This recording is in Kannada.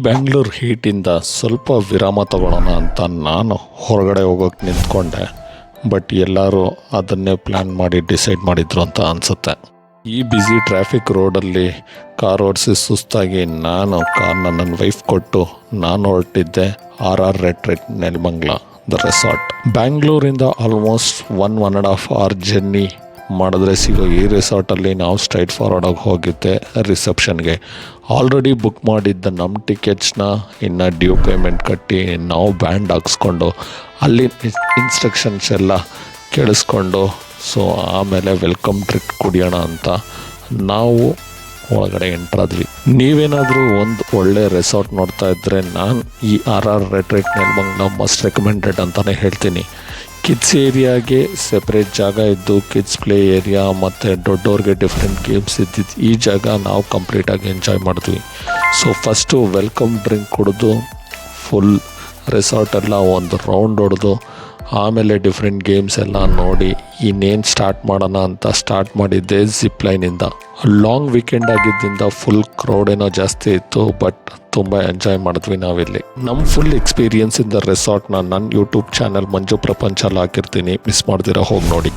ಬ್ಯಾಂಗ್ಳೂರು ಹೀಟಿಂದ ಸ್ವಲ್ಪ ವಿರಾಮ ತಗೊಳ್ಳೋಣ ಅಂತ ನಾನು ಹೊರಗಡೆ ಹೋಗೋಕ್ಕೆ ನಿಂತ್ಕೊಂಡೆ. ಬಟ್ ಎಲ್ಲರೂ ಅದನ್ನೇ ಪ್ಲ್ಯಾನ್ ಮಾಡಿ ಡಿಸೈಡ್ ಮಾಡಿದ್ರು ಅಂತ ಅನಿಸುತ್ತೆ. ಈ ಬ್ಯುಸಿ ಟ್ರಾಫಿಕ್ ರೋಡಲ್ಲಿ ಕಾರ್ ಓಡಿಸಿ ಸುಸ್ತಾಗಿ ನಾನು ಕಾರ್ನ ನನ್ನ ವೈಫ್ ಕೊಟ್ಟು ನಾನು ಹೊರಟಿದ್ದೆ RR retreat Nelamangala the resort. ಬ್ಯಾಂಗ್ಳೂರಿಂದ ಆಲ್ಮೋಸ್ಟ್ 1.5 hour ಜರ್ನಿ ಮಾಡಿದ್ರೆ ಸಿಗೋ ಈ ರೆಸಾರ್ಟಲ್ಲಿ ನಾವು ಸ್ಟ್ರೈಟ್ ಫಾರ್ವರ್ಡಾಗಿ ಹೋಗಿದ್ದೆ ರಿಸೆಪ್ಷನ್ಗೆ. ಆಲ್ರೆಡಿ ಬುಕ್ ಮಾಡಿದ್ದ ನಮ್ಮ ಟಿಕೆಟ್ಸ್ನ ಇನ್ನು ಡ್ಯೂ ಪೇಮೆಂಟ್ ಕಟ್ಟಿ ನಾವು ಬ್ಯಾಂಡ್ ಹಾಕ್ಸ್ಕೊಂಡು ಅಲ್ಲಿ ಇನ್ಸ್ಟ್ರಕ್ಷನ್ಸ್ ಎಲ್ಲ ಕೇಳಿಸ್ಕೊಂಡು ಆಮೇಲೆ ವೆಲ್ಕಮ್ ಡ್ರಿಂಕ್ ಕುಡಿಯೋಣ ಅಂತ ನಾವು ಒಳಗಡೆ ಎಂಟ್ರಾದ್ವಿ. ನೀವೇನಾದರೂ ಒಂದು ಒಳ್ಳೆ ರೆಸಾರ್ಟ್ ನೋಡ್ತಾ ಇದ್ದರೆ ನಾನು ಈ RR retreat Nelamangala must recommended ಅಂತಲೇ ಹೇಳ್ತೀನಿ. ಕಿಡ್ಸ್ ಏರಿಯಾಗೆ ಸೆಪ್ರೇಟ್ ಜಾಗ ಇದ್ದು ಕಿಡ್ಸ್ ಪ್ಲೇ ಏರಿಯಾ ಮತ್ತು ದೊಡ್ಡವ್ರಿಗೆ ಡಿಫ್ರೆಂಟ್ ಗೇಮ್ಸ್ ಇದ್ದಿದ್ದು ಈ ಜಾಗ ನಾವು ಕಂಪ್ಲೀಟಾಗಿ ಎಂಜಾಯ್ ಮಾಡಿದ್ವಿ. ಫಸ್ಟು ವೆಲ್ಕಮ್ ಡ್ರಿಂಕ್ ಕುಡಿದು ಫುಲ್ ರೆಸಾರ್ಟೆಲ್ಲ ಒಂದು ರೌಂಡ್ ಹೊಡೆದು ಆಮೇಲೆ ಡಿಫ್ರೆಂಟ್ ಗೇಮ್ಸ್ ಎಲ್ಲ ನೋಡಿ ಇನ್ನೇನು ಸ್ಟಾರ್ಟ್ ಮಾಡೋಣ ಅಂತ ಸ್ಟಾರ್ಟ್ ಮಾಡಿದ್ದೆ ಜಿಪ್ ಲೈನಿಂದ. ಲಾಂಗ್ ವೀಕೆಂಡ್ ಆಗಿದ್ದರಿಂದ ಫುಲ್ ಕ್ರೌಡ್ ಏನೋ ಜಾಸ್ತಿ ಇತ್ತು, ಬಟ್ ತುಂಬ ಎಂಜಾಯ್ ಮಾಡಿದ್ವಿ ನಾವಿಲ್ಲಿ. ನಮ್ಮ ಫುಲ್ ಎಕ್ಸ್ಪೀರಿಯನ್ಸ್ ಇನ್ ದ ರೆಸಾರ್ಟ್ನ ನನ್ನ ಯೂಟ್ಯೂಬ್ ಚಾನಲ್ ಮಂಜು ಪ್ರಪಂಚಲ್ಲಿ ಹಾಕಿರ್ತೀನಿ, ಮಿಸ್ ಮಾಡ್ದಿರ ಹೋಗಿ ನೋಡಿ.